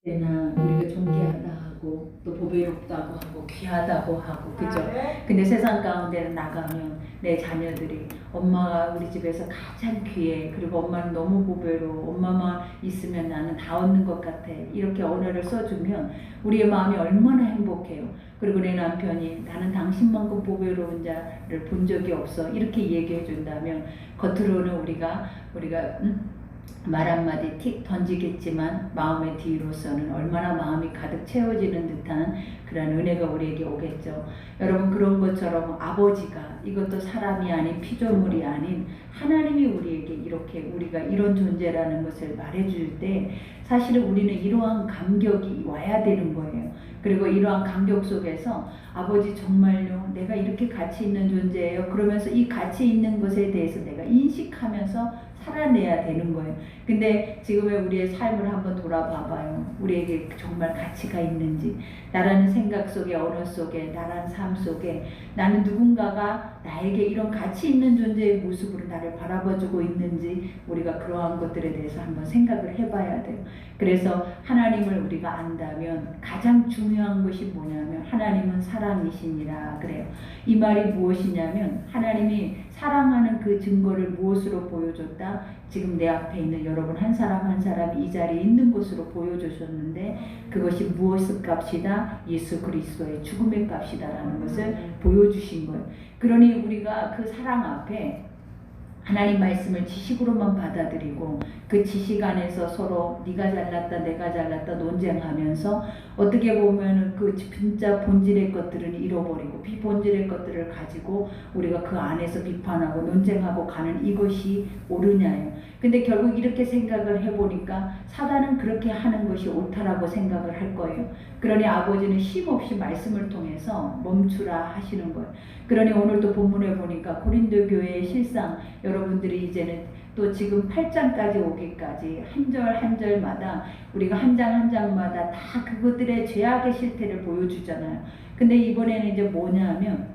때나 우리가 존귀하다 하고 또 보배롭다고 하고 귀하다고 하고 그죠? 근데 세상 가운데 나가면 내 자녀들이 엄마가 우리 집에서 가장 귀해, 그리고 엄마는 너무 보배로워, 엄마만 있으면 나는 다 얻는 것 같아, 이렇게 언어를 써주면 우리의 마음이 얼마나 행복해요. 그리고 내 남편이 나는 당신만큼 보배로운 자를 본 적이 없어, 이렇게 얘기해 준다면 겉으로는 우리가 말 한마디 틱 던지겠지만 마음의 뒤로서는 얼마나 마음이 가득 채워지는 듯한 그런 은혜가 우리에게 오겠죠. 여러분, 그런 것처럼 아버지가, 이것도 사람이 아닌 피조물이 아닌 하나님이 우리에게 이렇게 우리가 이런 존재라는 것을 말해줄 때 사실은 우리는 이러한 감격이 와야 되는 거예요. 그리고 이러한 감격 속에서 아버지 정말요, 내가 이렇게 가치 있는 존재예요, 그러면서 이 가치 있는 것에 대해서 내가 인식하면서 살아내야 되는 거예요. 근데 지금의 우리의 삶을 한번 돌아봐봐요. 우리에게 정말 가치가 있는지, 나라는 생각 속에, 언어 속에, 나라는 삶 속에 나는 누군가가 나에게 이런 가치 있는 존재의 모습으로 나를 바라봐주고 있는지, 우리가 그러한 것들에 대해서 한번 생각을 해봐야 돼요. 그래서 하나님을 우리가 안다면 가장 중요한 것이 뭐냐면 하나님은 사랑이시니라 그래요. 이 말이 무엇이냐면 하나님이 사랑하는 그 증거를 무엇으로 보여줬다? 지금 내 앞에 있는 여러분 한 사람 한 사람이 이 자리에 있는 것으로 보여주셨는데, 그것이 무엇의 값이다? 예수 그리스도의 죽음의 값이다라는 것을 보여주신 거예요. 그러니 우리가 그 사랑 앞에 하나님 말씀을 지식으로만 받아들이고 그 지식 안에서 서로 네가 잘났다 내가 잘났다 논쟁하면서 어떻게 보면 그 진짜 본질의 것들은 잃어버리고 비본질의 것들을 가지고 우리가 그 안에서 비판하고 논쟁하고 가는 이것이 옳으냐예요. 근데 결국 이렇게 생각을 해보니까 사단은 그렇게 하는 것이 옳다라고 생각을 할 거예요. 그러니 아버지는 쉼없이 말씀을 통해서 멈추라 하시는 거예요. 그러니 오늘도 본문에 보니까 고린도 교회의 실상, 여러분들이 이제는 또 지금 8장까지 오기까지 한 절 한 절마다 우리가 한 장 한 장마다 다 그것들의 죄악의 실태를 보여주잖아요. 근데 이번에는 이제 뭐냐면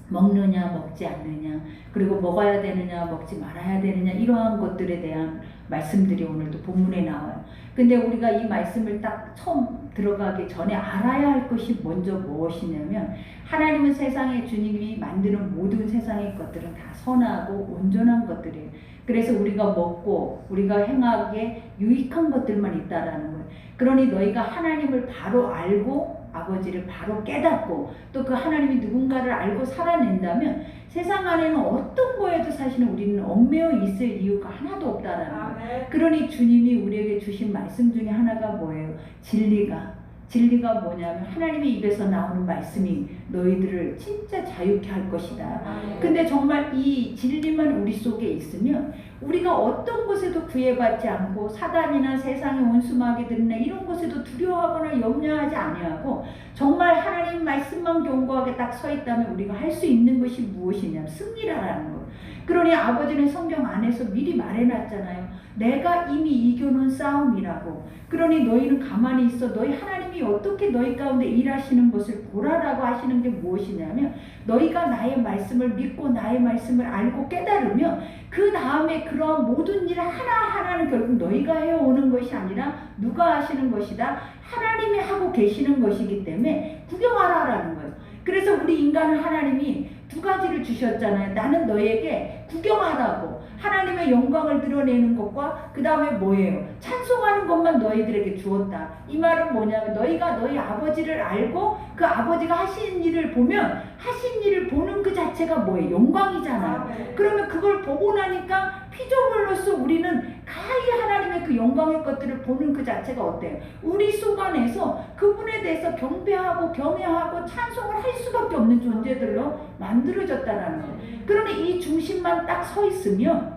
먹느냐 먹지 않느냐, 그리고 먹어야 되느냐 먹지 말아야 되느냐, 이러한 것들에 대한 말씀들이 오늘도 본문에 나와요. 근데 우리가 이 말씀을 딱 처음 들어가기 전에 알아야 할 것이 먼저 무엇이냐면 하나님은 세상의 주님이 만드는 모든 세상의 것들은 다 선하고 온전한 것들이에요. 그래서 우리가 먹고 우리가 행하기에 유익한 것들만 있다라는 거예요. 그러니 너희가 하나님을 바로 알고 아버지를 바로 깨닫고 또 그 하나님이 누군가를 알고 살아낸다면 세상 안에는 어떤 거에도 사실은 우리는 얽매여 있을 이유가 하나도 없다라는 거예요. 그러니 주님이 우리에게 주신 말씀 중에 하나가 뭐예요? 진리가 뭐냐면 하나님의 입에서 나오는 말씀이 너희들을 진짜 자유케 할 것이다. 근데 정말 이 진리만 우리 속에 있으면 우리가 어떤 것에도 구애받지 않고 사단이나 세상의 원수마귀들이나 이런 것에도 두려워하거나 염려하지 아니하고 정말 하나님 말씀만 견고하게 딱 서 있다면 우리가 할 수 있는 것이 무엇이냐면 승리라는 거예요. 그러니 아버지는 성경 안에서 미리 말해놨잖아요. 내가 이미 이겨놓은 싸움이라고. 그러니 너희는 가만히 있어. 너희 하나님이 어떻게 너희 가운데 일하시는 것을 보라라고 하시는 게 무엇이냐면 너희가 나의 말씀을 믿고 나의 말씀을 알고 깨달으면 그 다음에 그런 모든 일을 하나하나는 결국 너희가 해오는 것이 아니라 누가 하시는 것이다? 하나님이 하고 계시는 것이기 때문에 구경하라라는 거예요. 그래서 우리 인간은 하나님이 두 가지를 주셨잖아요. 나는 너에게 구경하라고, 하나님의 영광을 드러내는 것과 그 다음에 뭐예요? 찬송하는 것만 너희들에게 주었다. 이 말은 뭐냐면 너희가 너희 아버지를 알고 그 아버지가 하신 일을 보면 하신 일을 보는 그 자체가 뭐예요? 영광이잖아요. 그러면 그걸 보고 나니까 피조물로서 우리는 가히 하나님의 그 영광의 것들을 보는 그 자체가 어때요? 우리 속 안에서 그분에 대해서 경배하고 경외하고 찬송을 할 수밖에 없는 존재들로 만들어졌다는 거예요. 그러니 이 중심만 딱 서 있으면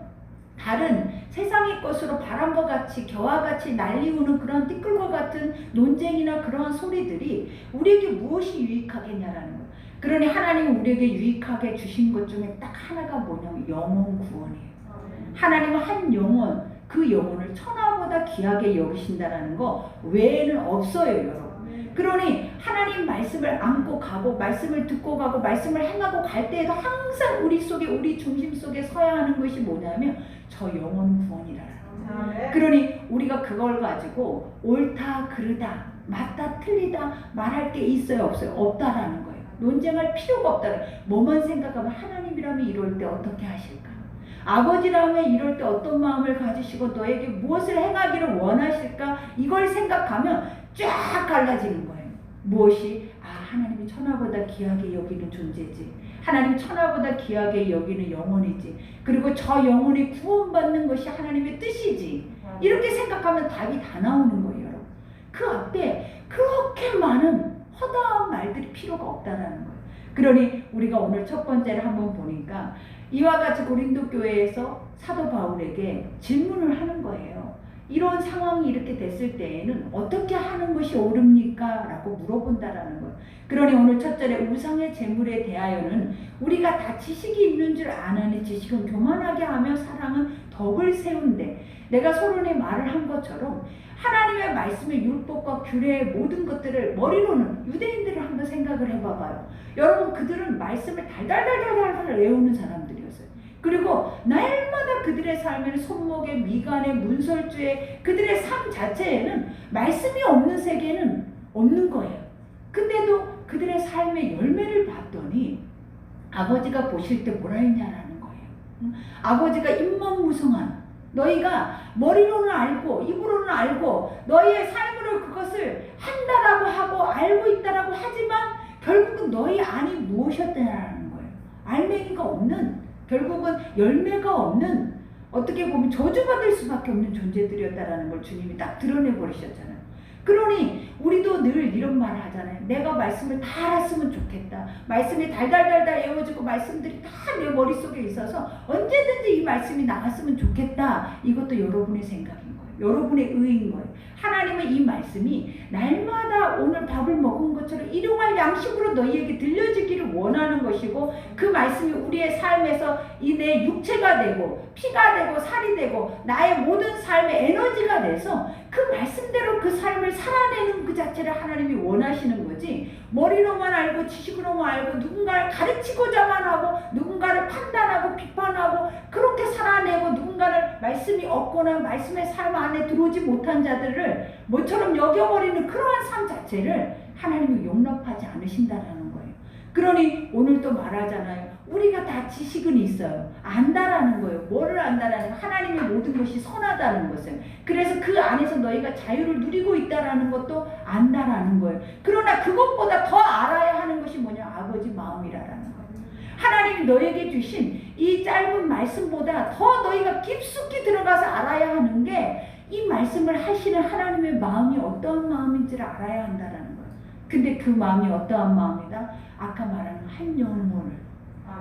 다른 세상의 것으로 바람과 같이 겨와 같이 날리우는 그런 띠끌과 같은 논쟁이나 그러한 소리들이 우리에게 무엇이 유익하겠냐라는 거예요. 그러니 하나님은 우리에게 유익하게 주신 것 중에 딱 하나가 뭐냐면 영혼 구원이에요. 하나님은 한 영혼, 그 영혼을 천하보다 귀하게 여기신다라는 거 외에는 없어요, 여러분. 그러니 하나님 말씀을 안고 가고 말씀을 듣고 가고 말씀을 행하고 갈 때에도 항상 우리 속에 우리 중심 속에 서야 하는 것이 뭐냐면 저 영혼 구원이라는 거예요. 그러니 우리가 그걸 가지고 옳다 그르다 맞다 틀리다 말할 게 있어요 없어요? 없다라는 거예요. 논쟁할 필요가 없다는 거예요. 뭐만 생각하면 하나님이라면 이럴 때 어떻게 하실까? 아버지라면 이럴 때 어떤 마음을 가지시고 너에게 무엇을 행하기를 원하실까? 이걸 생각하면 쫙 갈라지는 거예요. 무엇이? 하나님이 천하보다 귀하게 여기는 존재지. 하나님 천하보다 귀하게 여기는 영혼이지. 그리고 저 영혼이 구원받는 것이 하나님의 뜻이지. 이렇게 생각하면 답이 다 나오는 거예요. 여러분. 그 앞에 그렇게 많은 허다한 말들이 필요가 없다라는 거예요. 그러니 우리가 오늘 첫 번째를 한번 보니까 이와 같이 고린도 교회에서 사도 바울에게 질문을 하는 거예요. 이런 상황이 이렇게 됐을 때에는 어떻게 하는 것이 옳습니까? 라고 물어본다라는 거예요. 그러니 오늘 첫째로 우상의 재물에 대하여는 우리가 다 지식이 있는 줄 아나니 지식은 교만하게 하며 사랑은 덕을 세운대. 내가 서론에 말을 한 것처럼 하나님의 말씀의 율법과 규례의 모든 것들을 머리로는 유대인들을 한번 생각을 해봐봐요. 여러분 그들은 말씀을 달달달달달 외우는 사람들이었어요. 그리고 날마다 그들의 삶에는 손목에 미간에 문설주에 그들의 삶 자체에는 말씀이 없는 세계는 없는 거예요. 근데도 그들의 삶의 열매를 봤더니 아버지가 보실 때 뭐라 했냐라는 거예요. 아버지가 입만무성한 너희가 머리로는 알고 입으로는 알고 너희의 삶으로 그것을 한다라고 하고 알고 있다라고 하지만 결국은 너희 안이 무엇이었다라는 거예요. 알맹이가 없는 결국은 열매가 없는 어떻게 보면 저주받을 수밖에 없는 존재들이었다라는 걸 주님이 딱 드러내버리셨잖아요. 그러니 우리도 늘 이런 말을 하잖아요. 내가 말씀을 다 알았으면 좋겠다. 말씀이 달달달달 외워지고 말씀들이 다 내 머릿속에 있어서 언제든지 이 말씀이 나갔으면 좋겠다. 이것도 여러분의 생각인 거예요. 여러분의 의인 거예요. 하나님은 이 말씀이 날마다 오늘 밥을 먹은 것처럼 일용할 양식으로 너희에게 들려지기를 원하는 것이고 그 말씀이 우리의 삶에서 이 내 육체가 되고 피가 되고 살이 되고 나의 모든 삶의 에너지가 돼서 그 말씀대로 그 삶을 살아내는 그 자체를 하나님이 원하시는 거지 머리로만 알고 지식으로만 알고 누군가를 가르치고자만 하고 누군가를 판단하고 비판하고 그렇게 살아내고 누군가를 말씀이 없거나 말씀의 삶 안에 들어오지 못한 자들을 뭐처럼 여겨버리는 그러한 삶 자체를 하나님이 용납하지 않으신다라는 거예요. 그러니 오늘 또 말하잖아요. 우리가 다 지식은 있어요. 안다라는 거예요. 뭐를 안다라는 거예요? 하나님의 모든 것이 선하다는 것을. 그래서 그 안에서 너희가 자유를 누리고 있다라는 것도 안다라는 거예요. 그러나 그것보다 더 알아야 하는 것이 뭐냐? 아버지 마음이라는 거예요. 하나님이 너에게 주신 이 짧은 말씀보다 더 너희가 깊숙이 들어가서 알아야 하는 게 이 말씀을 하시는 하나님의 마음이 어떠한 마음인지를 알아야 한다라는 거예요. 근데 그 마음이 어떠한 마음이다? 아까 말하는 한 영혼을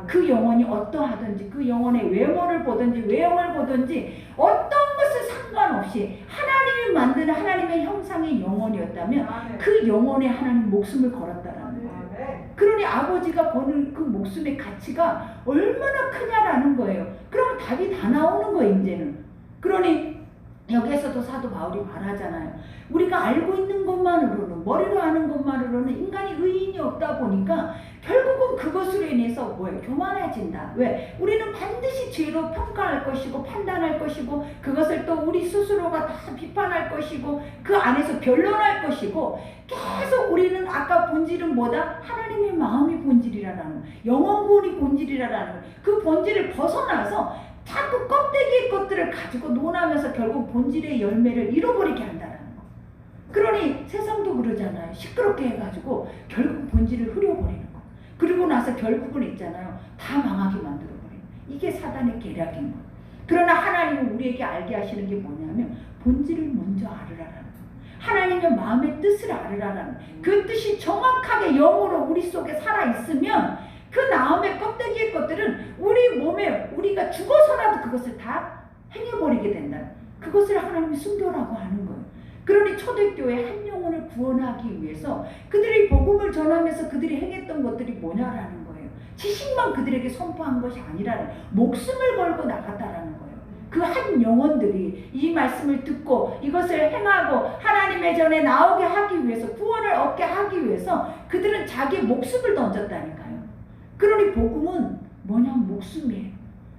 그 영혼이 어떠하든지 그 영혼의 외모를 보든지 외형을 보든지 어떤 것을 상관없이 하나님이 만드는 하나님의 형상의 영혼이었다면 그 영혼에 하나님 목숨을 걸었다라는 거예요. 그러니 아버지가 거는 그 목숨의 가치가 얼마나 크냐라는 거예요. 그러면 답이 다 나오는 거예요. 이제는. 그러니 여기에서도 사도 바울이 말하잖아요. 우리가 알고 있는 것만으로는 머리로 아는 것만으로는 인간이 의인이 없다 보니까 결국은 그것으로 인해서 뭐예요? 교만해진다. 왜? 우리는 반드시 죄로 평가할 것이고 판단할 것이고 그것을 또 우리 스스로가 다 비판할 것이고 그 안에서 변론할 것이고 계속 우리는 아까 본질은 뭐다? 하나님의 마음이 본질이라는 거예요. 영원군이 본질이라는 거예요. 그 본질을 벗어나서 자꾸 껍데기의 것들을 가지고 논하면서 결국 본질의 열매를 잃어버리게 한다는 거. 그러니 세상도 그러잖아요. 시끄럽게 해가지고 결국 본질을 흐려버리는 거. 그리고 나서 결국은 있잖아요. 다 망하게 만들어버리는 거. 이게 사단의 계략인 거. 그러나 하나님은 우리에게 알게 하시는 게 뭐냐면 본질을 먼저 알으라는 거. 하나님의 마음의 뜻을 알으라는 거. 그 뜻이 정확하게 영으로 우리 속에 살아있으면 그 다음에 껍데기의 것들은 우리 몸에 우리가 죽어서라도 그것을 다 행해버리게 된다. 그것을 하나님이 순교라고 하는 거예요. 그러니 초대교회 한 영혼을 구원하기 위해서 그들이 복음을 전하면서 그들이 행했던 것들이 뭐냐라는 거예요. 지식만 그들에게 선포한 것이 아니라는 목숨을 걸고 나갔다라는 거예요. 그 한 영혼들이 이 말씀을 듣고 이것을 행하고 하나님의 전에 나오게 하기 위해서, 구원을 얻게 하기 위해서 그들은 자기 목숨을 던졌다니까요. 그러니 복음은 뭐냐? 목숨이에요.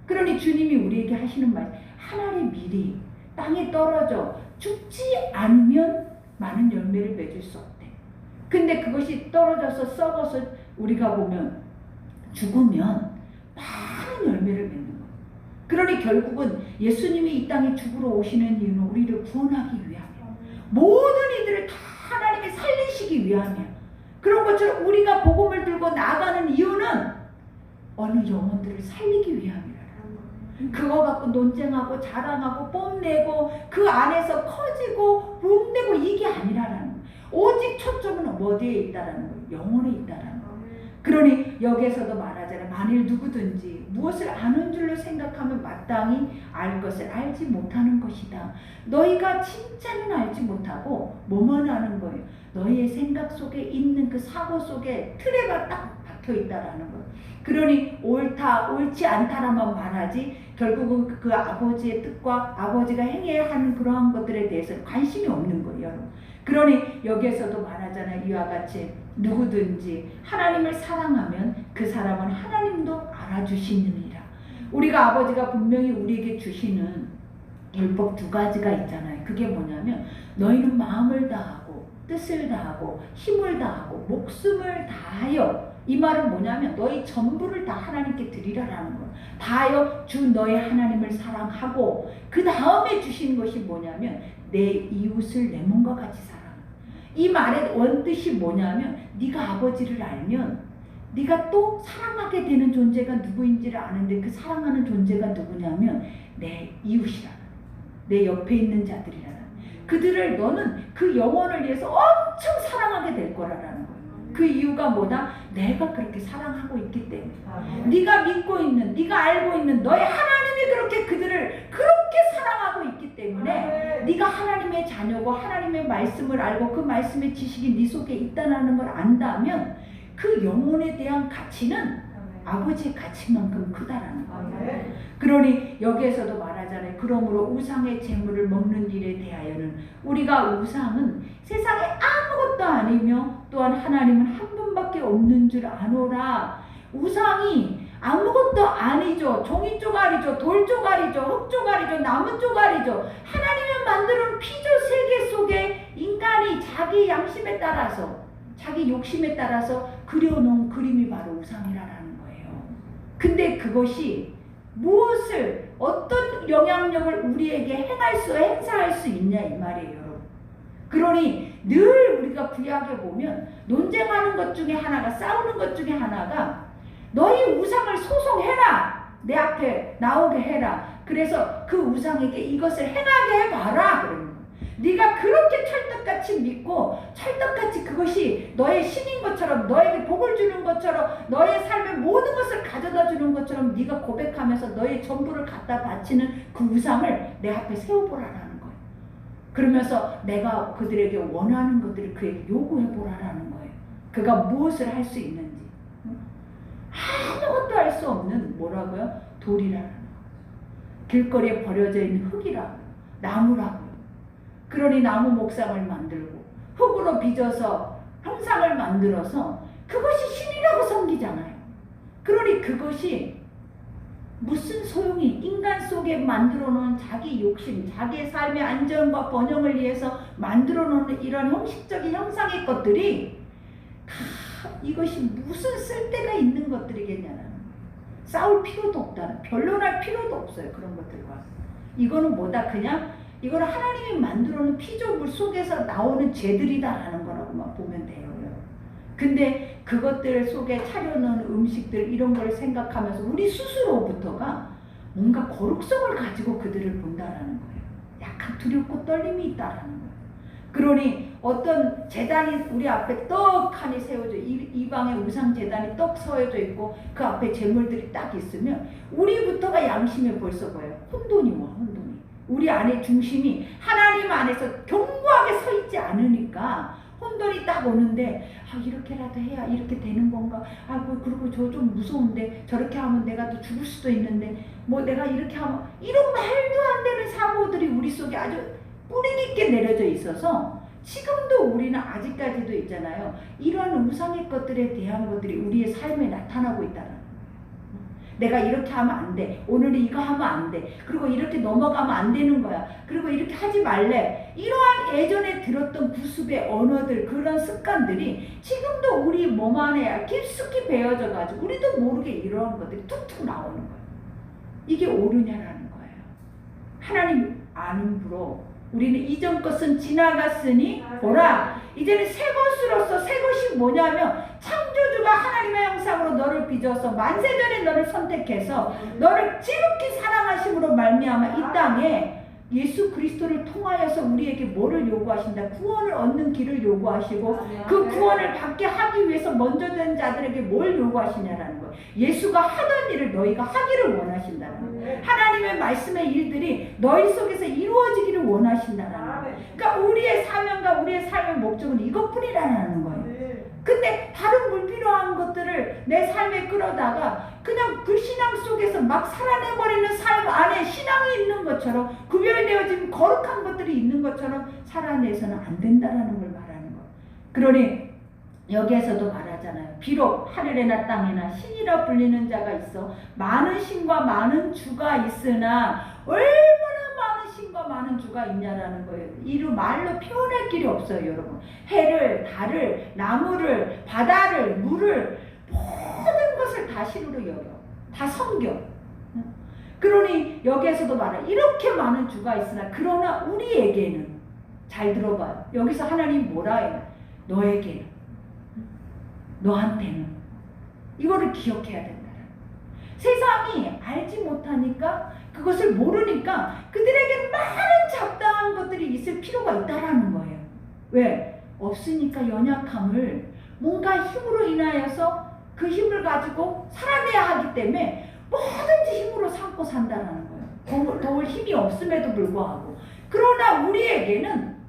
그러니 주님이 우리에게 하시는 말, 하나님 미리 땅에 떨어져 죽지 않으면 많은 열매를 맺을 수 없대. 근데 그것이 떨어져서 썩어서 우리가 보면 죽으면 많은 열매를 맺는 거예요. 그러니 결국은 예수님이 이 땅에 죽으러 오시는 이유는 우리를 구원하기 위함이에요. 모든 이들을 다 하나님이 살리시기 위함이에요. 그런 것처럼 우리가 복음을 들고 나가는 이유는 어느 영혼들을 살리기 위함이라. 그거 갖고 논쟁하고 자랑하고 뽐내고 그 안에서 커지고 붕대고 이게 아니라는 거예요. 오직 초점은 어디에 있다라는 거예요. 영혼에 있다라는 거예요. 그러니 여기에서도 말하잖아요. 만일 누구든지 무엇을 아는 줄로 생각하면 마땅히 알 것을 알지 못하는 것이다. 너희가 진짜는 알지 못하고 뭐만 아는 거예요. 너희의 생각 속에 있는 그 사고 속에 틀에 딱 박혀 있다라는 거예요. 그러니 옳다 옳지 않다라만 말하지 결국은 그 아버지의 뜻과 아버지가 행해야 하는 그러한 것들에 대해서 관심이 없는 거예요, 여러분. 그러니 여기에서도 말하잖아요. 이와 같이 누구든지 하나님을 사랑하면 그 사람은 하나님도 알아주시느니라. 우리가 아버지가 분명히 우리에게 주시는 율법 두 가지가 있잖아요. 그게 뭐냐면 너희는 마음을 다하고 뜻을 다하고 힘을 다하고 목숨을 다하여, 이 말은 뭐냐면 너희 전부를 다 하나님께 드리라라는 거예요. 다하여 주 너희 하나님을 사랑하고 그 다음에 주시는 것이 뭐냐면 내 이웃을 내 몸과 같이 사랑하라. 이 말의 원뜻이 뭐냐면 네가 아버지를 알면 네가 또 사랑하게 되는 존재가 누구인지를 아는데 그 사랑하는 존재가 누구냐면 내 이웃이라, 내 옆에 있는 자들이라. 그들을 너는 그 영혼을 위해서 엄청 사랑하게 될 거라는 거예요. 그 이유가 뭐다? 내가 그렇게 사랑하고 있기 때문에. 네가 믿고 있는, 네가 알고 있는 너의 하나님이 그렇게 그들을 그렇게 사랑하고 있기 때문에 네가 하나님의 자녀고 하나님의 말씀을 알고 그 말씀의 지식이 네 속에 있다는 걸 안다면 그 영혼에 대한 가치는 아버지의 가치만큼 크다라는 거예요. 그러니 여기에서도 말하잖아요. 그러므로 우상의 재물을 먹는 일에 대하여는 우리가 우상은 세상에 아무것도 아니며 또한 하나님은 한 분밖에 없는 줄 아노라. 우상이 아무것도 아니죠. 종이 쪼가리죠. 돌 쪼가리죠. 흙 쪼가리죠. 나무 쪼가리죠. 하나님이 만드는 피조 세계 속에 인간이 자기 양심에 따라서 자기 욕심에 따라서 그려놓은 그림이 바로 우상이라는 거예요. 근데 그것이 무엇을 어떤 영향력을 우리에게 행사할 수 있냐 이 말이에요, 여러분. 그러니 늘 우리가 구약에 보면 논쟁하는 것 중에 하나가, 싸우는 것 중에 하나가 너희 우상을 소송해라, 내 앞에 나오게 해라. 그래서 그 우상에게 이것을 행하게 해봐라 그러는 거예요. 네가 그렇게 찰떡같이 믿고 찰떡같이 그것이 너의 신인 것처럼, 너에게 복을 주는 것처럼, 너의 삶의 모든 것을 가져다 주는 것처럼 네가 고백하면서 너의 전부를 갖다 바치는 그 우상을 내 앞에 세워보라라는 거예요. 그러면서 내가 그들에게 원하는 것들을 그에게 요구해보라라는 거예요. 그가 무엇을 할 수 있는지. 아무것도 할 수 없는 뭐라고요? 돌이라는 거예요. 길거리에 버려져 있는 흙이라고요. 나무라고요. 그러니 나무 목상을 만들고 흙으로 빚어서 형상을 만들어서 그것이 신이라고 섬기잖아요. 그러니 그것이 무슨 소용이, 인간 속에 만들어 놓은 자기 욕심, 자기의 삶의 안전과 번영을 위해서 만들어 놓은 이런 형식적인 형상의 것들이 다 이것이 무슨 쓸데가 있는 것들이겠냐는 거예요. 싸울 필요도 없다는, 변론할 필요도 없어요. 그런 것들과. 이거는 뭐다? 그냥 이걸 하나님이 만들어놓은 피조물 속에서 나오는 죄들이다라는 거라고만 보면 돼요. 근데 그것들 속에 차려놓은 음식들 이런 걸 생각하면서 우리 스스로부터가 뭔가 거룩성을 가지고 그들을 본다라는 거예요. 약간 두렵고 떨림이 있다라는 거예요. 그러니 어떤 제단이 우리 앞에 떡하니 세워져, 이방의 우상 제단이 떡 세워져 있고 그 앞에 제물들이 딱 있으면 우리부터가 양심에 벌써 보여요. 혼돈이 와, 혼돈이. 우리 안에 중심이 하나님 안에서 견고하게 서 있지 않으니까 혼돈이 딱 오는데 이렇게라도 해야 이렇게 되는 건가? 그리고 저 좀 무서운데 저렇게 하면 내가 또 죽을 수도 있는데 뭐 내가 이렇게 하면 이런 말도 안 되는 사고들이 우리 속에 아주 뿌리 깊게 내려져 있어서 지금도 우리는 아직까지도 있잖아요. 이러한 우상의 것들에 대한 것들이 우리의 삶에 나타나고 있다는 거예요. 내가 이렇게 하면 안 돼. 오늘은 이거 하면 안 돼. 그리고 이렇게 넘어가면 안 되는 거야. 그리고 이렇게 하지 말래. 이러한 예전에 들었던 구습의 언어들, 그런 습관들이 지금도 우리 몸 안에 깊숙이 배어져 가지고 우리도 모르게 이러한 것들이 툭툭 나오는 거예요. 이게 옳으냐라는 거예요. 하나님 아는 부로 우리는 이전 것은 지나갔으니 보라 이제는 새 것으로서 새 것이 뭐냐면 창조주가 하나님의 형상으로 너를 빚어서 만세전에 너를 선택해서 너를 지극히 사랑하심으로 말미암아 이 땅에 예수 그리스도를 통하여서 우리에게 뭐를 요구하신다? 구원을 얻는 길을 요구하시고 그 구원을 받게 하기 위해서 먼저 된 자들에게 뭘 요구하시냐라는 거예요. 예수가 하던 일을 너희가 하기를 원하신다는 거예요. 하나님의 말씀의 일들이 너희 속에서 이루어지기를 원하신다는 거예요. 그러니까 우리의 사명과 우리의 삶의 목적은 이것뿐이라는 거예요. 근데 다른 불필요한 것들을 내 삶에 끌어다가 그냥 그 신앙 속에서 막 살아내버리는 삶 안에 신앙이 있는 것처럼 구별되어진 거룩한 것들이 있는 것처럼 살아내서는 안 된다라는 걸 말하는 거예요. 그러니 여기에서도 말하잖아요. 비록 하늘에나 땅에나 신이라 불리는 자가 있어 많은 신과 많은 주가 있으나 얼마나 많은 신과 많은 주가 있냐라는 거예요. 이루 말로 표현할 길이 없어요, 여러분. 해를, 달을, 나무를, 바다를, 물을 모든 것을 다 신으로 여겨. 다 섬겨. 그러니 여기에서도 말해 이렇게 많은 주가 있으나 그러나 우리에게는 잘 들어봐요. 여기서 하나님이 뭐라 해요? 너에게는, 너한테는 이거를 기억해야 된다. 세상이 알지 못하니까 그것을 모르니까 그들에게 많은 잡다한 것들이 있을 필요가 있다라는 거예요. 왜? 없으니까 연약함을 뭔가 힘으로 인하여서 그 힘을 가지고 살아내야 하기 때문에 뭐든지 힘으로 삼고 산다라는 거예요. 도울 힘이 없음에도 불구하고. 그러나 우리에게는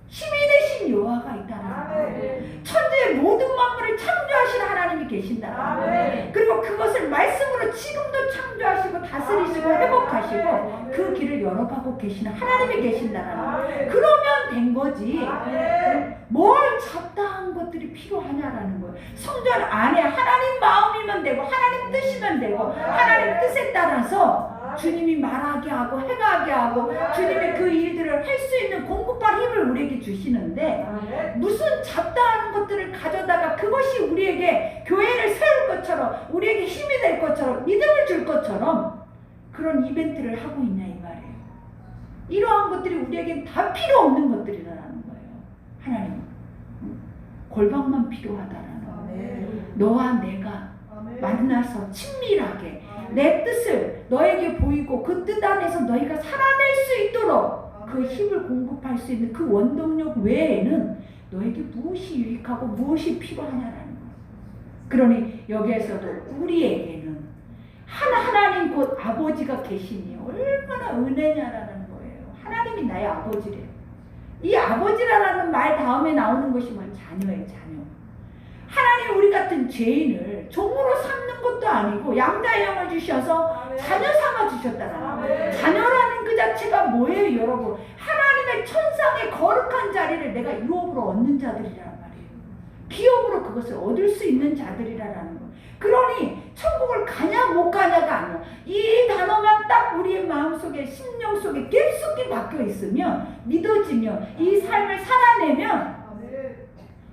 힘이 되신 여호와가 있다는 거예요. 천지의 모든 만물을 창조하신 하나님이 계신다는 거예요. 그리고 그것을 말씀으로 지금도 창조하시고 다스리시고 회복하시고 그 길을 열어가고 계시는 하나님이 계신다는 거예요. 그러면 된 거지. 뭘 잡다한 것들이 필요하냐라는 거예요. 성전 안에 하나님 마음이면 되고 하나님 뜻이면 되고 하나님 뜻에 따라서 주님이 말하게 하고 행하게 하고 주님의 그 일들을 할 수 있는 공급할 힘을 우리에게 주시는데 무슨 잡다한 것들을 가져다가 그것이 우리에게 교회를 세울 것처럼 우리에게 힘이 될 것처럼 믿음을 줄 것처럼 그런 이벤트를 하고 있냐 이 말이에요. 이러한 것들이 우리에겐 다 필요 없는 것들이라는 거예요. 하나님은 골방만 필요하다라는 거예요. 너와 내가 만나서 친밀하게 내 뜻을 너에게 보이고 그 뜻 안에서 너희가 살아낼 수 있도록 그 힘을 공급할 수 있는 그 원동력 외에는 너에게 무엇이 유익하고 무엇이 필요하냐라는 거예요. 그러니 여기에서도 우리에게는 하나님 곧 아버지가 계시니 얼마나 은혜냐라는 거예요. 하나님이 나의 아버지래요. 이 아버지라는 말 다음에 나오는 것이 뭐 자녀예요, 자녀. 하나님 우리 같은 죄인을 종으로 삼는 것도 아니고 양자의 영을 주셔서 자녀 삼아 주셨다는 거예요. 자녀라는 그 자체가 뭐예요, 여러분? 하나님의 천상의 거룩한 자리를 내가 유업으로 얻는 자들이란 말이에요. 기업으로 그것을 얻을 수 있는 자들이라는 거예요. 그러니 천국을 가냐 못 가냐가 아니야. 이 단어만 딱 우리의 마음속에 심령 속에 깊숙이 박혀 있으면 믿어지면 이 삶을 살아내면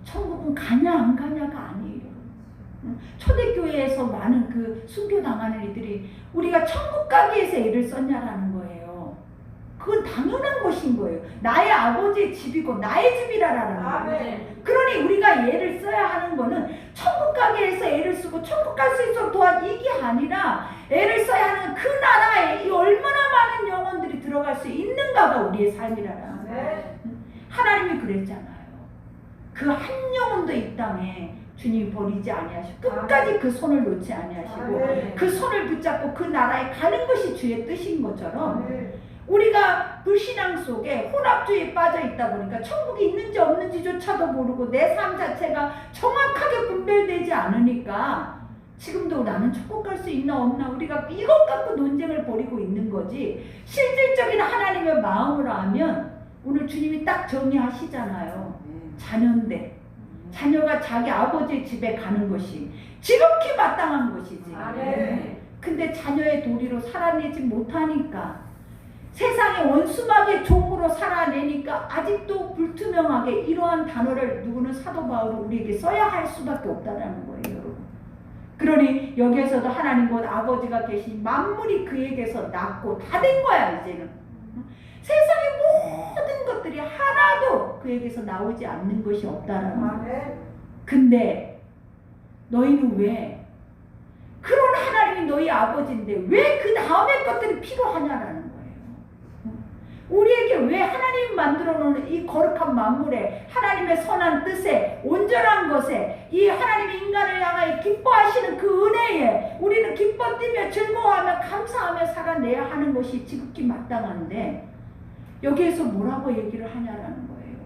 천국은 가냐 안 가냐가 아니에요. 초대교회에서 많은 그 순교당하는 이들이 우리가 천국 가기 위해서 애를 썼냐라는 거예요. 그건 당연한 것인 거예요. 나의 아버지의 집이고 나의 집이라라는 거예요. 그러니 우리가 애를 써야 하는 거는 천국 가기 위해서 애를 쓰고 천국 갈 수 있도록 도와 이게 아니라 애를 써야 하는 그 나라에 이 얼마나 많은 영혼들이 들어갈 수 있는가가 우리의 삶이라라는 거예요. 하나님이 그랬잖아요. 그 한 영혼도 이 땅에 주님이 버리지 아니하시고 끝까지 그 손을 놓지 아니하시고 그 손을 붙잡고 그 나라에 가는 것이 주의 뜻인 것처럼 우리가 불신앙 속에 혼합주의에 빠져 있다 보니까 천국이 있는지 없는지조차도 모르고 내 삶 자체가 정확하게 분별되지 않으니까 지금도 나는 천국 갈 수 있나 없나 우리가 이것 갖고 논쟁을 벌이고 있는 거지. 실질적인 하나님의 마음으로 하면 오늘 주님이 딱 정리하시잖아요. 자녀인데 자녀가 자기 아버지의 집에 가는 것이 지극히 마땅한 것이지. 근데 자녀의 도리로 살아내지 못하니까 세상의 원수막의 종으로 살아내니까 아직도 불투명하게 이러한 단어를 누구는 사도 바울은 우리에게 써야 할 수밖에 없다는 거예요, 여러분. 그러니 여기에서도 하나님 곧 아버지가 계신 만물이 그에게서 낳고 다 된 거야 이제는. 세상의 모든 것들이 하나도 그에게서 나오지 않는 것이 없다라는 거예요. 근데 너희는 왜 그런 하나님이 너희 아버지인데 왜 그 다음의 것들이 필요하냐라는 거예요. 우리에게 왜 하나님이 만들어 놓은 이 거룩한 만물에 하나님의 선한 뜻에 온전한 것에 이 하나님이 인간을 향하여 기뻐하시는 그 은혜에 우리는 기뻐 뛰며 즐거워하며 감사하며 살아내야 하는 것이 지극히 마땅한데 여기에서 뭐라고 얘기를 하냐라는 거예요.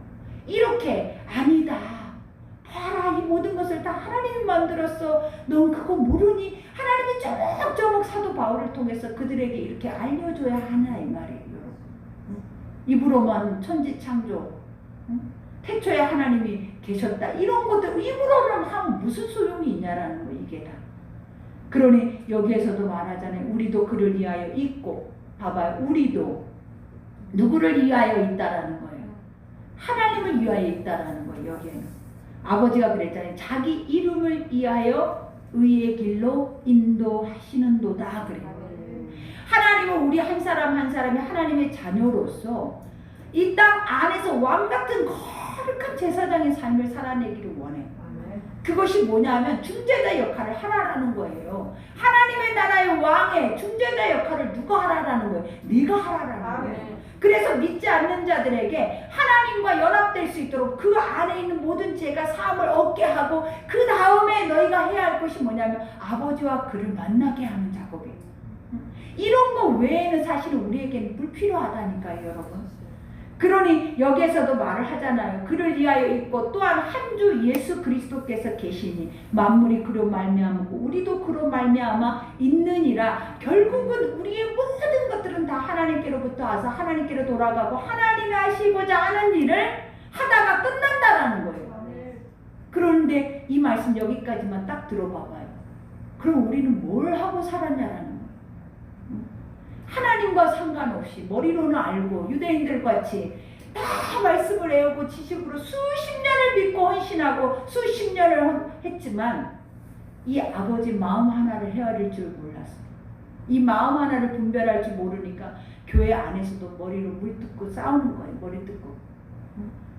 이렇게 아니다. 봐라 이 모든 것을 다 하나님이 만들었어. 넌 그거 모르니? 하나님이 조목조목 사도 바울을 통해서 그들에게 이렇게 알려줘야 하나 이 말이에요. 입으로만 천지창조 태초에 하나님이 계셨다 이런 것들 입으로는 하면 무슨 소용이 있냐라는 거 이게 다. 그러니 여기에서도 말하잖아요. 우리도 그를 위하여 있고 봐봐요. 우리도 누구를 위하여 있다라는 거예요. 하나님을 위하여 있다라는 거예요. 여기에는 아버지가 그랬잖아요. 자기 이름을 위하여 의의 길로 인도하시는도다 그래요. 하나님은 우리 한 사람 한 사람이 하나님의 자녀로서 이 땅 안에서 왕같은 거룩한 제사장의 삶을 살아내기를 원해요. 그것이 뭐냐면 중재자 역할을 하라라는 거예요. 하나님의 나라의 왕의 중재자 역할을 누가 하라라는 거예요? 네가 하라라는 거예요. 그래서 믿지 않는 자들에게 하나님과 연합될 수 있도록 그 안에 있는 모든 죄가 사함을 얻게 하고 그 다음에 너희가 해야 할 것이 뭐냐면 아버지와 그를 만나게 하는 작업이에요. 이런 거 외에는 사실은 우리에게는 불필요하다니까요, 여러분. 그러니 여기에서도 말을 하잖아요. 그를 위하여 있고 또한 한 주 예수 그리스도께서 계시니 만물이 그로 말미암고 우리도 그로 말미암아 있느니라. 결국은 우리의 모든 것들은 다 하나님께로부터 와서 하나님께로 돌아가고 하나님이 하시고자 하는 일을 하다가 끝난다라는 거예요. 그런데 이 말씀 여기까지만 딱 들어봐봐요. 그럼 우리는 뭘 하고 살았냐라는 거예요. 하나님과 상관없이 머리로는 알고 유대인들 같이 다 말씀을 외우고 지식으로 수십 년을 믿고 헌신하고 수십 년을 했지만 이 아버지 마음 하나를 헤아릴 줄 몰랐어요. 이 마음 하나를 분별할 줄 모르니까 교회 안에서도 머리로 물 뜯고 싸우는 거예요. 머리 뜯고.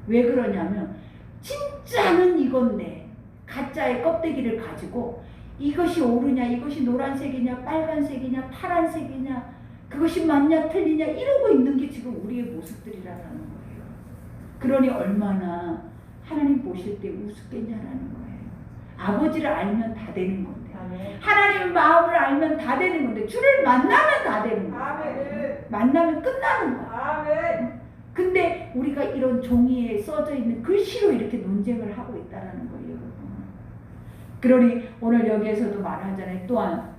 왜 그러냐면 진짜는 이건데 가짜의 껍데기를 가지고 이것이 옳으냐 이것이 노란색이냐 빨간색이냐 파란색이냐 그것이 맞냐 틀리냐 이러고 있는 게 지금 우리의 모습들이라는 거예요. 그러니 얼마나 하나님 보실 때 우습겠냐라는 거예요. 아버지를 알면 다 되는 건데 하나님의 마음을 알면 다 되는 건데 주를 만나면 다 되는 거예요. 만나면 끝나는 거예요. 근데 우리가 이런 종이에 써져 있는 글씨로 이렇게 논쟁을 하고 있다는 거예요. 여러분. 그러니 오늘 여기에서도 말하잖아요. 또한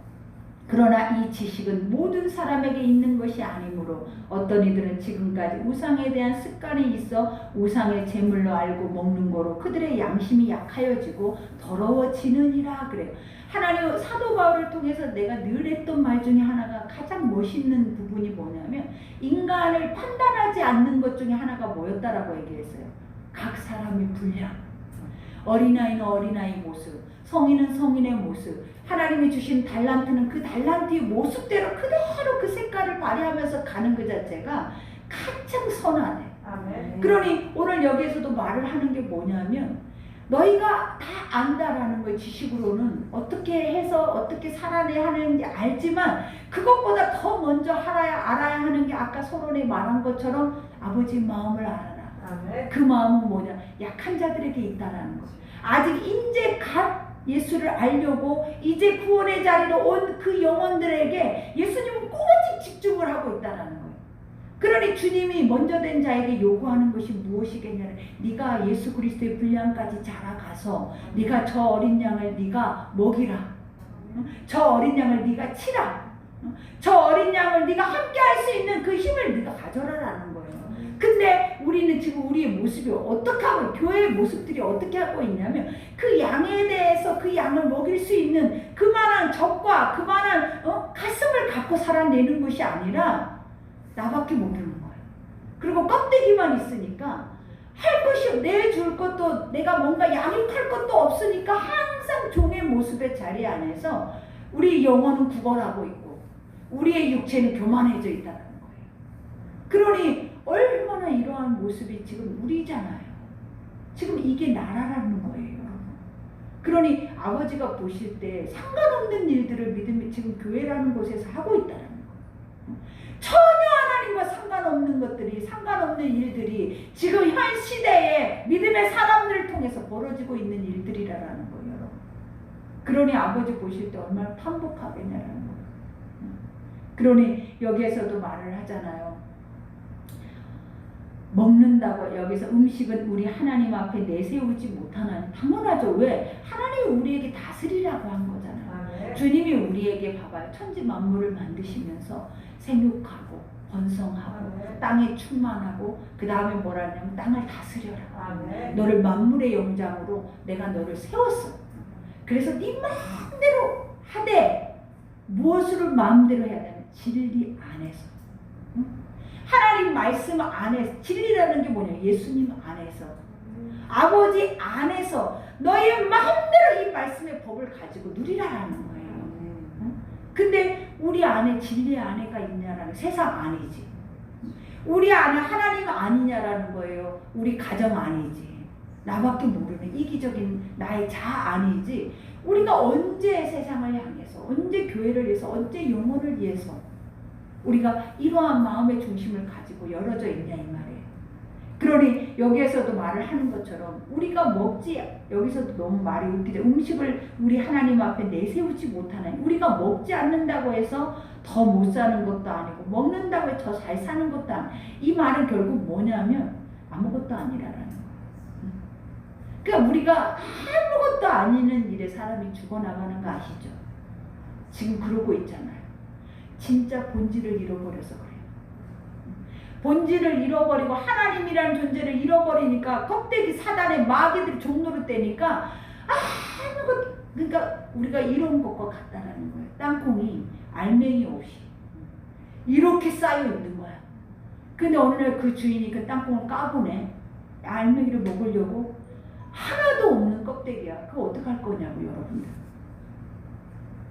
그러나 이 지식은 모든 사람에게 있는 것이 아니므로 어떤 이들은 지금까지 우상에 대한 습관이 있어 우상의 제물로 알고 먹는 거로 그들의 양심이 약하여지고 더러워지느니라 그래요. 하나님 사도 바울을 통해서 내가 늘 했던 말 중에 하나가 가장 멋있는 부분이 뭐냐면 인간을 판단하지 않는 것 중에 하나가 뭐였다라고 얘기했어요. 각 사람의 분량. 어린아이는 어린아이의 모습, 성인은 성인의 모습, 하나님이 주신 달란트는 그 달란트의 모습대로 그대로 그 색깔을 발휘하면서 가는 그 자체가 가장 선하네. 아멘. 그러니 오늘 여기에서도 말을 하는 게 뭐냐면 너희가 다 안다라는 거예요. 지식으로는 어떻게 해서 어떻게 살아내야 하는지 알지만 그것보다 더 먼저 알아야 하는 게 아까 서론에 말한 것처럼 아버지 마음을 알아라. 아멘. 그 마음은 뭐냐? 약한 자들에게 있다라는 거. 아직 이제 갓 예수를 알려고 이제 구원의 자리로 온 그 영혼들에게 예수님은 꼬집 집중을 하고 있다는 거예요. 그러니 주님이 먼저 된 자에게 요구하는 것이 무엇이겠냐? 네가 예수 그리스도의 분량까지 자라가서 네가 저 어린 양을 네가 먹이라. 저 어린 양을 네가 치라. 저 어린 양을 네가 함께 할 수 있는 그 힘을 네가 가져라라는 거예요. 근데 우리는 지금 우리의 모습이 어떻게 하고, 교회의 모습들이 어떻게 하고 있냐면, 그 양에 대해서 그 양을 먹일 수 있는 그만한 적과 그만한 가슴을 갖고 살아내는 것이 아니라 나밖에 모르는 거예요. 그리고 껍데기만 있으니까 할 것이, 내줄 것도, 내가 뭔가 양육할 것도 없으니까 항상 종의 모습의 자리 안에서 우리 영혼은 구걸하고 있고 우리의 육체는 교만해져 있다는 거예요. 그러니 얼마나 이러한 모습이 지금 우리잖아요. 지금 이게 나라라는 거예요. 그러니 아버지가 보실 때 상관없는 일들을 믿음이 지금 교회라는 곳에서 하고 있다는 거예요. 전혀 하나님과 상관없는 것들이, 상관없는 일들이 지금 현 시대에 믿음의 사람들을 통해서 벌어지고 있는 일들이라는 거예요, 여러분. 그러니 아버지 보실 때 얼마나 탄복하겠냐라는 거예요. 그러니 여기에서도 말을 하잖아요. 먹는다고, 여기서 음식은 우리 하나님 앞에 내세우지 못하는, 당연하죠. 왜? 하나님이 우리에게 다스리라고 한 거잖아요. 네. 주님이 우리에게 봐봐요. 천지 만물을 만드시면서 생육하고 번성하고 네. 땅에 충만하고 그 다음에 뭐라 하냐면 땅을 다스려라. 네. 너를 만물의 영장으로 내가 너를 세웠어. 그래서 네 마음대로 하되, 무엇을 마음대로 해야 되냐면 진리 안에서, 하나님 말씀 안에서, 진리라는 게 뭐냐? 예수님 안에서, 아버지 안에서 너의 마음대로 이 말씀의 법을 가지고 누리라라는 거예요. 근데 우리 안에 진리 안에가 있냐라는, 세상 아니지. 우리 안에 하나님 아니냐라는 거예요. 우리 가정 아니지. 나밖에 모르는 이기적인 나의 자 아니지. 우리가 언제 세상을 향해서, 언제 교회를 위해서, 언제 영혼을 위해서 우리가 이러한 마음의 중심을 가지고 열어져 있냐 이 말이에요. 그러니 여기에서도 말을 하는 것처럼 우리가 먹지, 여기서도 너무 말이 웃기죠. 음식을 우리 하나님 앞에 내세우지 못하는, 우리가 먹지 않는다고 해서 더 못 사는 것도 아니고 먹는다고 해서 더 잘 사는 것도 아니고, 이 말은 결국 뭐냐면 아무것도 아니라는 거예요. 그러니까 우리가 아무것도 아니는 일에 사람이 죽어나가는 거 아시죠? 지금 그러고 있잖아요. 진짜 본질을 잃어버려서 그래요. 본질을 잃어버리고 하나님이라는 존재를 잃어버리니까 껍데기 사단의 마귀들이 종로를 떼니까 아무것도, 그러니까 우리가 이런 것과 같다라는 거예요. 땅콩이 알맹이 없이 이렇게 쌓여 있는 거야. 근데 어느 날 그 주인이 그 땅콩을 까보네. 알맹이를 먹으려고. 하나도 없는 껍데기야. 그거 어떡할 거냐고, 여러분들.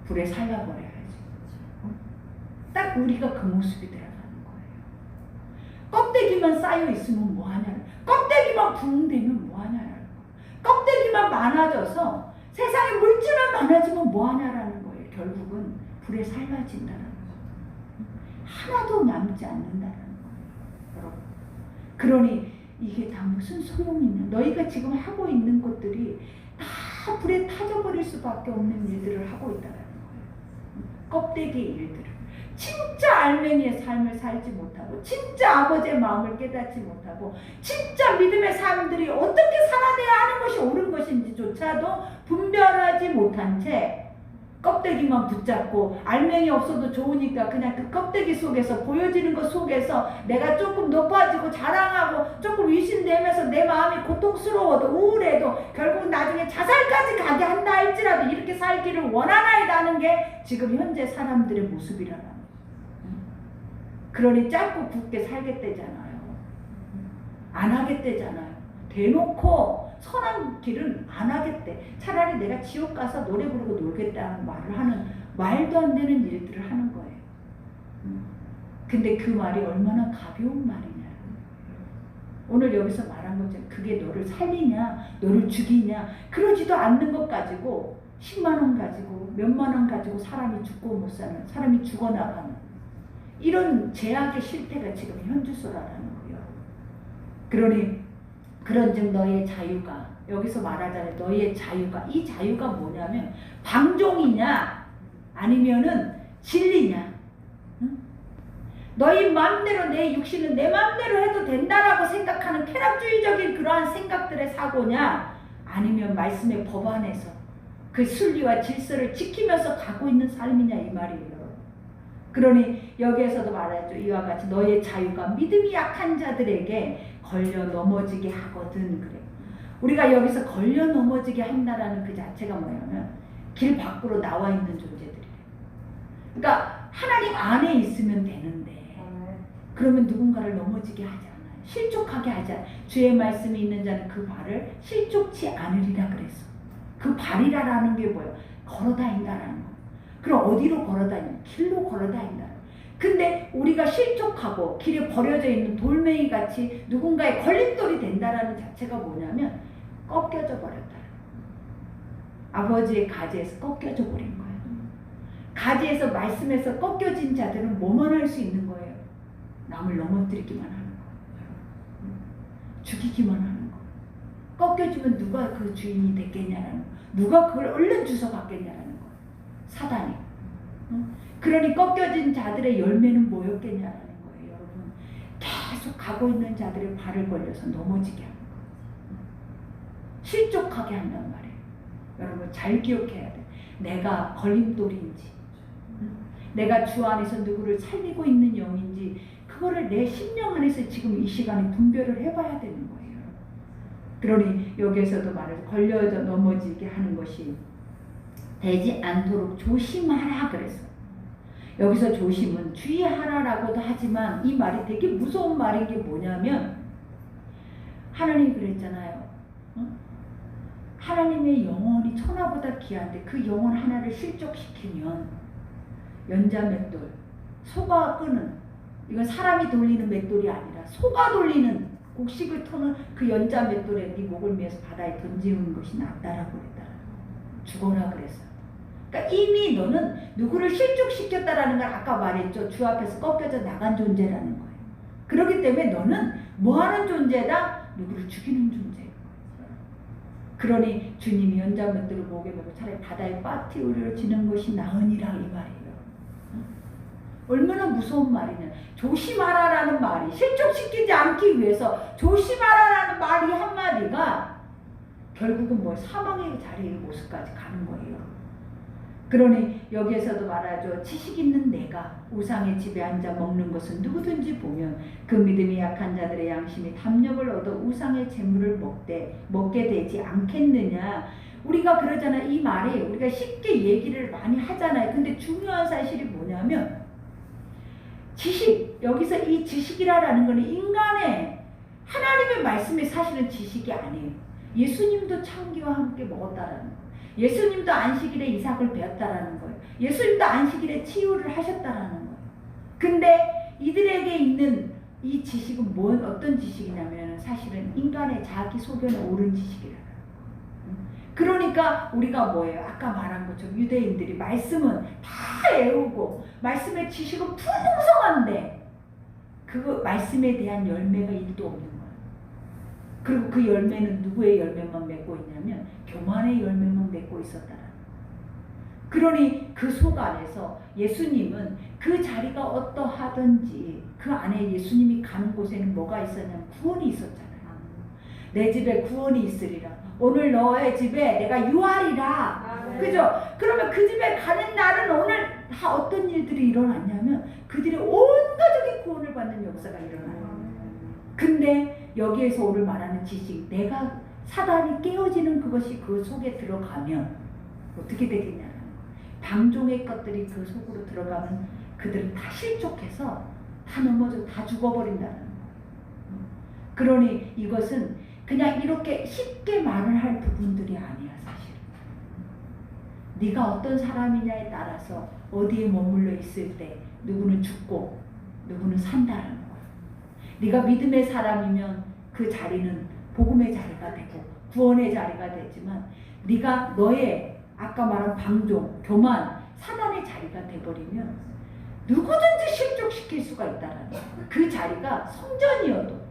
불에 살려버려야지. 딱 우리가 그 모습이 들어가는 거예요. 껍데기만 쌓여 있으면 뭐하냐는, 껍데기만 부흥되면 뭐하냐라는 거예요. 껍데기만 많아져서 세상에 물질만 많아지면 뭐하냐라는 거예요. 결국은 불에 살려진다는 거예요. 하나도 남지 않는다는 거예요, 여러분. 그러니 이게 다 무슨 소용이 있냐. 너희가 지금 하고 있는 것들이 다 불에 타져버릴 수밖에 없는 일들을 하고 있다는 거예요. 껍데기의 일들을. 진짜 알맹이의 삶을 살지 못하고, 진짜 아버지의 마음을 깨닫지 못하고, 진짜 믿음의 사람들이 어떻게 살아내야 하는 것이 옳은 것인지조차도 분별하지 못한 채 껍데기만 붙잡고, 알맹이 없어도 좋으니까 그냥 그 껍데기 속에서, 보여지는 것 속에서 내가 조금 높아지고 자랑하고 조금 위신되면서 내 마음이 고통스러워도 우울해도 결국 나중에 자살까지 가게 한다 할지라도 이렇게 살기를 원하나이다는 게 지금 현재 사람들의 모습이라는 거예요. 그러니 짧고 굵게 살겠대잖아요. 안 하겠대잖아요. 대놓고 선한 길은 안 하겠대. 차라리 내가 지옥 가서 노래 부르고 놀겠다는 말을 하는, 말도 안 되는 일들을 하는 거예요. 근데 그 말이 얼마나 가벼운 말이냐. 오늘 여기서 말한 것처럼 그게 너를 살리냐, 너를 죽이냐, 그러지도 않는 것 가지고 10만 원 가지고 몇만 원 가지고 사람이 죽고 못 사는, 사람이 죽어나가는 이런 제약의 실태가 지금 현주소라는 거예요. 그러니 그런즉 너의 자유가, 여기서 말하자면 너의 자유가, 이 자유가 뭐냐면 방종이냐 아니면은 진리냐. 응? 너희 마음대로 내 육신은 내 마음대로 해도 된다라고 생각하는 쾌락주의적인 그러한 생각들의 사고냐, 아니면 말씀의 법 안에서 그 순리와 질서를 지키면서 가고 있는 삶이냐 이 말이에요. 그러니 여기에서도 말하죠. 이와 같이 너의 자유가 믿음이 약한 자들에게 걸려 넘어지게 하거든. 그래. 우리가 여기서 걸려 넘어지게 한다라는 그 자체가 뭐냐면 길 밖으로 나와 있는 존재들이에요. 그러니까 하나님 안에 있으면 되는데 그러면 누군가를 넘어지게 하지 않아요. 실족하게 하지 않아요. 주의 말씀이 있는 자는 그 발을 실족치 않으리라 그랬어. 그 발이라는 게 뭐예요? 걸어다닌다라는 거예요. 그럼 어디로 걸어다니냐? 길로 걸어다닌다. 근데 우리가 실족하고 길에 버려져 있는 돌멩이 같이 누군가의 걸림돌이 된다라는 자체가 뭐냐면 꺾여져 버렸다. 아버지의 가지에서 꺾여져 버린 거예요. 가지에서 말씀에서 꺾여진 자들은 뭐만 할 수 있는 거예요? 남을 넘어뜨리기만 하는 거예요. 죽이기만 하는 거예요. 꺾여지면 누가 그 주인이 됐겠냐라는 거예요. 누가 그걸 얼른 주워 갔겠냐라는 거예요. 사단이. 그러니 꺾여진 자들의 열매는 뭐였겠냐라는 거예요. 여러분, 계속 가고 있는 자들의 발을 걸려서 넘어지게 하는 거예요. 실족하게 한단 말이에요. 여러분 잘 기억해야 돼. 내가 걸림돌인지, 내가 주 안에서 누구를 살리고 있는 영인지, 그거를 내 심령 안에서 지금 이 시간에 분별을 해봐야 되는 거예요. 그러니 여기에서도 말해서 걸려져 넘어지게 하는 것이 되지 않도록 조심하라 그랬어. 여기서 조심은 주의하라라고도 하지만 이 말이 되게 무서운 말인 게 뭐냐면, 하나님이 그랬잖아요. 하나님의 영혼이 천하보다 귀한데 그 영혼 하나를 실족시키면 연자 맷돌, 소가 끄는, 이건 사람이 돌리는 맷돌이 아니라 소가 돌리는 곡식을 터는 그 연자 맷돌에 네 목을 매서 바다에 던지는 것이 낫다라고 그랬다. 죽어라 그랬어. 그러니까 이미 너는 누구를 실족시켰다라는 걸 아까 말했죠. 주 앞에서 꺾여져 나간 존재라는 거예요. 그렇기 때문에 너는 뭐하는 존재다? 누구를 죽이는 존재예요. 그러니 주님이 연자 맷돌을 목에 메고 차라리 바다에 빠뜨려지는 것이 나으니라 이 말이에요. 얼마나 무서운 말이냐. 조심하라라는 말이, 실족시키지 않기 위해서 조심하라라는 말이 한마디가 결국은 뭐 사망의 자리의 모습까지 가는 거예요. 그러니 여기에서도 말하죠. 지식 있는 내가 우상의 집에 앉아 먹는 것은 누구든지 보면 그 믿음이 약한 자들의 양심이 담력을 얻어 우상의 재물을 먹게 되지 않겠느냐. 우리가 그러잖아. 이 말이 우리가 쉽게 얘기를 많이 하잖아요. 근데 중요한 사실이 뭐냐면 지식, 여기서 이 지식이라는 것은 인간의 하나님의 말씀이 사실은 지식이 아니에요. 예수님도 창기와 함께 먹었다라는 거예요. 예수님도 안식일에 이삭을 베었다라는 거예요. 예수님도 안식일에 치유를 하셨다라는 거예요. 근데 이들에게 있는 이 지식은 어떤 지식이냐면 사실은 인간의 자기 소견에 옳은 지식이라는 거예요. 그러니까 우리가 뭐예요? 아까 말한 것처럼 유대인들이 말씀은 다 외우고 말씀의 지식은 풍성한데 그 말씀에 대한 열매가 1도 없는 거예요. 그리고 그 열매는 누구의 열매만 맺고 있냐면 교만의 열매만 맺고 있었다라는 거예요. 그러니 그 속 안에서 예수님은 그 자리가 어떠하든지 그 안에 예수님이 가는 곳에는 뭐가 있었냐면 구원이 있었잖아요. 내 집에 구원이 있으리라. 오늘 너의 집에 내가 유하리라. 그죠? 그러면 그 집에 가는 날은 오늘 다 어떤 일들이 일어났냐면 그들의 온 가족이 구원을 받는 역사가 일어나요. 근데 여기에서 오늘 말하는 지식, 내가 사단이 깨어지는 그것이 그 속에 들어가면 어떻게 되겠냐는 거예요. 방종의 것들이 그 속으로 들어가면 그들은 다 실족해서 다 넘어져 다 죽어버린다는 거예요. 그러니 이것은 그냥 이렇게 쉽게 말을 할 부분들이 아니야. 사실 네가 어떤 사람이냐에 따라서 어디에 머물러 있을 때 누구는 죽고 누구는 산다는 거야. 네가 믿음의 사람이면 그 자리는 복음의 자리가 되고 구원의 자리가 되지만 네가 너의 아까 말한 방종, 교만, 사단의 자리가 돼버리면 누구든지 실족시킬 수가 있다는 거야. 그 자리가 성전이어도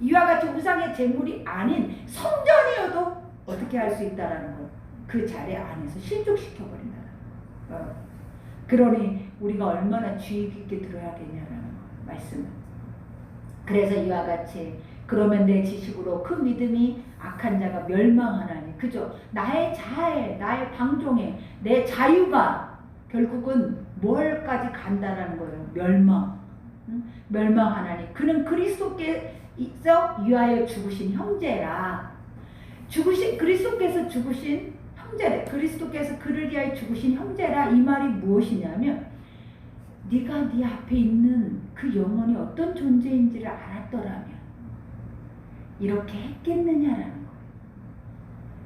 이와 같이 우상의 제물이 아닌 성전이어도 어떻게 할 수 있다라는 거. 그 자리 안에서 실족시켜버린다는 거. 그러니 우리가 얼마나 주의 깊게 들어야겠냐라는 거. 말씀은. 그래서 이와 같이 그러면 내 지식으로 그 믿음이 악한 자가 멸망하나니. 그죠? 나의 자애, 나의 방종에 내 자유가 결국은 뭘까지 간다라는 거예요. 멸망. 멸망하나니. 그는 그리스도께서 위하여 죽으신 형제라. 그리스도께서 죽으신 형제래. 그리스도께서 그를 위하여 죽으신 형제라. 이 말이 무엇이냐면 네가 네 앞에 있는 그 영혼이 어떤 존재인지를 알았더라면 이렇게 했겠느냐라는 거예요.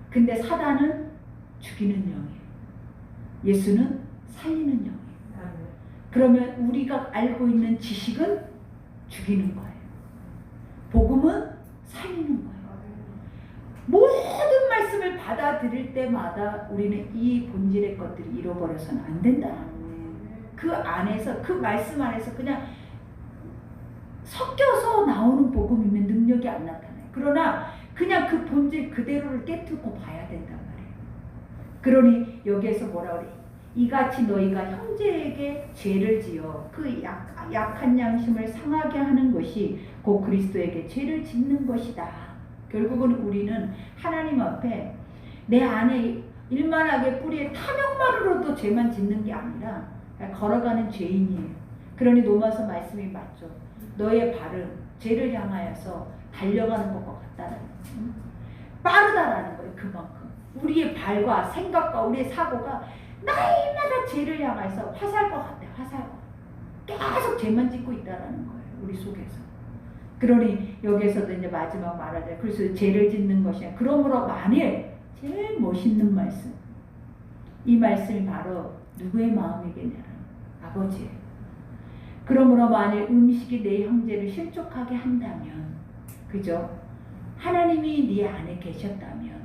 근데 사단은 죽이는 영이에요. 예수는 살리는 영이에요. 그러면 우리가 알고 있는 지식은 죽이는 거예요. 복음은 살리는 거예요. 모든 말씀을 받아들일 때마다 우리는 이 본질의 것들을 잃어버려서는 안 된다는 거예요. 그 안에서, 그 말씀 안에서 그냥 섞여서 나오는 복음이면 능력이 안 나타나요. 그러나 그냥 그 본질 그대로를 깨뜨고 봐야 된단 말이에요. 그러니 여기에서 뭐라 그래? 이같이 너희가 형제에게 죄를 지어 그 약한 양심을 상하게 하는 것이 곧 그리스도에게 죄를 짓는 것이다. 결국은 우리는 하나님 앞에 내 안에 일만하게 뿌리에 탐욕만으로도 죄만 짓는 게 아니라 걸어가는 죄인이에요. 그러니 로마서 말씀이 맞죠. 너의 발은 죄를 향하여서 달려가는 것과 같다는 거예요. 빠르다라는 거예요. 그만큼 우리의 발과 생각과 우리의 사고가 날마다 죄를 향해서 화살과 같아. 화살과 계속 죄만 짓고 있다라는 거예요. 우리 속에서. 그러니 여기에서도 이제 마지막 말하자. 그래서 죄를 짓는 것이야. 그러므로 만일 제일 멋있는 말씀, 이 말씀이 바로 누구의 마음이겠냐는 아버지예요. 그러므로 만일 음식이 내 형제를 실족하게 한다면, 그죠? 하나님이 네 안에 계셨다면,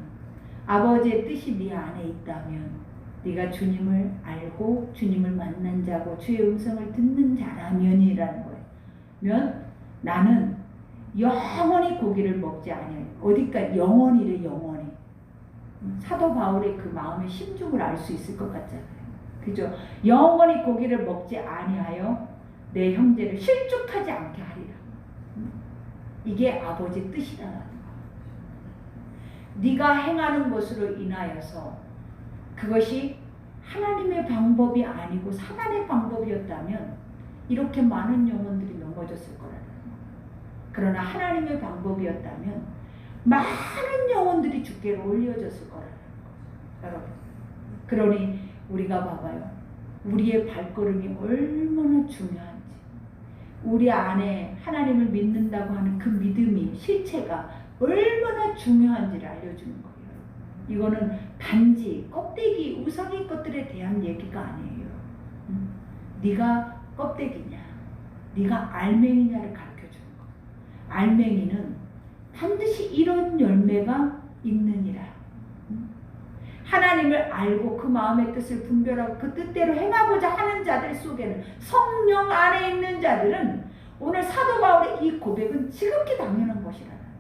아버지의 뜻이 네 안에 있다면, 네가 주님을 알고 주님을 만난 자고 주의 음성을 듣는 자라면이라는 거예요. 면 나는 영원히 고기를 먹지 아니하여. 어디까지? 영원히래. 영원히. 사도 바울의 그 마음의 심중을 알 수 있을 것 같잖아요. 그죠? 영원히 고기를 먹지 아니하여 내 형제를 실족하지 않게 하리라. 이게 아버지 뜻이라는 거예요. 네가 행하는 것으로 인하여서 그것이 하나님의 방법이 아니고 사단의 방법이었다면 이렇게 많은 영혼들이 넘어졌을 거라는 거예요. 그러나 하나님의 방법이었다면 많은 영혼들이 주께로 올려졌을 거라는 거예요. 여러분. 그러니 우리가 봐봐요. 우리의 발걸음이 얼마나 중요한지, 우리 안에 하나님을 믿는다고 하는 그 믿음이, 실체가 얼마나 중요한지를 알려주는 거예요. 이거는 단지 껍데기, 우상의 것들에 대한 얘기가 아니에요. 네가 껍데기냐, 네가 알맹이냐를 가르쳐주는 거예요. 알맹이는 반드시 이런 열매가 있느니라. 하나님을 알고 그 마음의 뜻을 분별하고 그 뜻대로 행하고자 하는 자들 속에는, 성령 안에 있는 자들은, 오늘 사도 바울의 이 고백은 지극히 당연한 것이라는 거예요.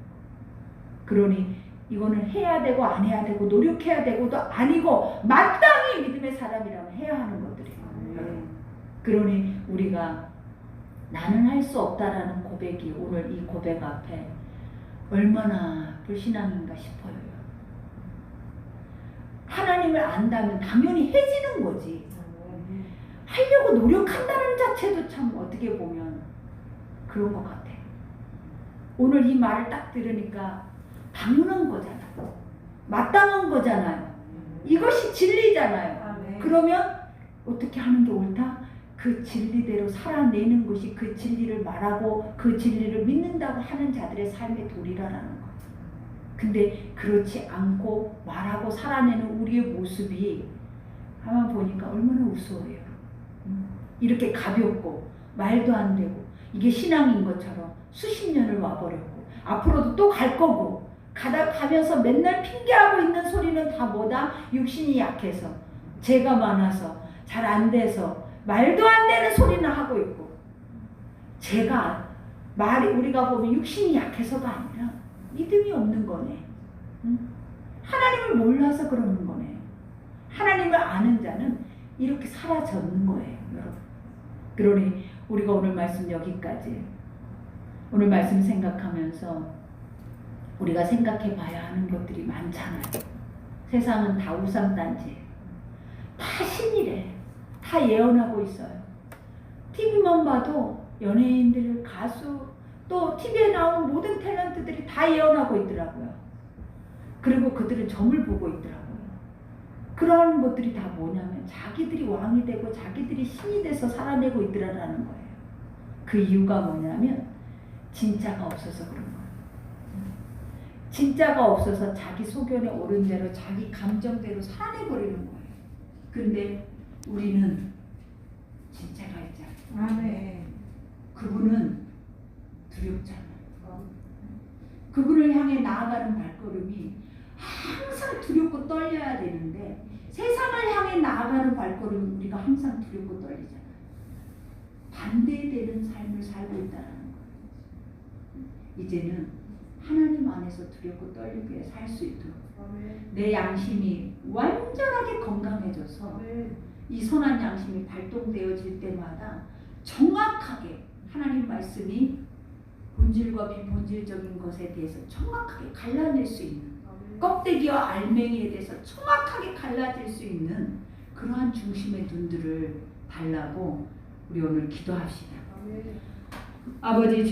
그러니 이거는 해야 되고 안 해야 되고 노력해야 되고도 아니고 마땅히 믿음의 사람이라면 해야 하는 것들이에요. 그러니 우리가 나는 할 수 없다라는 고백이 오늘 이 고백 앞에 얼마나 불신앙인가 싶어요. 하나님을 안다면 당연히 해지는 거지. 하려고 노력한다는 자체도 참 어떻게 보면 그런 것 같아. 오늘 이 말을 딱 들으니까 당연한 거잖아요. 마땅한 거잖아요. 이것이 진리잖아요. 그러면 어떻게 하는 게 옳다? 그 진리대로 살아내는 것이 그 진리를 말하고 그 진리를 믿는다고 하는 자들의 삶의 도리라는 거예요. 근데 그렇지 않고 말하고 살아내는 우리의 모습이 한번 보니까 얼마나 우스워요. 이렇게 가볍고 말도 안 되고 이게 신앙인 것처럼 수십 년을 와버렸고 앞으로도 또 갈 거고 가면서 맨날 핑계하고 있는 소리는 다 뭐다? 육신이 약해서, 죄가 많아서, 잘 안 돼서, 말도 안 되는 소리는 하고 있고, 우리가 보면 육신이 약해서가 아니라 믿음이 없는 거네. 하나님을 몰라서 그러는 거네. 하나님을 아는 자는 이렇게 사라졌는 거예요, 여러분. 그러니 우리가 오늘 말씀 여기까지. 오늘 말씀 생각하면서 우리가 생각해 봐야 하는 것들이 많잖아요. 세상은 다 우상단지예요. 다 신이래. 다 예언하고 있어요. TV만 봐도 연예인들, 가수, 또 TV에 나오는 모든 탤런트들이 다 예언하고 있더라고요. 그리고 그들은 점을 보고 있더라고요. 그런 것들이 다 뭐냐면 자기들이 왕이 되고 자기들이 신이 돼서 살아내고 있더라라는 거예요. 그 이유가 뭐냐면 진짜가 없어서 그런 거예요. 진짜가 없어서 자기 소견에 오른 대로 자기 감정대로 살아내버리는 거예요. 근데 우리는 진짜가 있잖아요. 아멘. 그분은 두렵잖아요. 그분을 향해 나아가는 발걸음이 항상 두렵고 떨려야 되는데 세상을 향해 나아가는 발걸음은 우리가 항상 두렵고 떨리잖아요. 반대되는 삶을 살고 있다는 거예요. 이제는 하나님 안에서 두렵고 떨리게 살 수 있도록 내 양심이 완전하게 건강해져서 이 선한 양심이 발동되어질 때마다 정확하게 하나님 말씀이 본질과 비본질적인 것에 대해서 정확하게 갈라낼 수 있는 껍데기와 알맹이에 대해서 정확하게 갈라질 수 있는 그러한 중심의 눈들을 달라고 우리 오늘 기도합시다. 아버지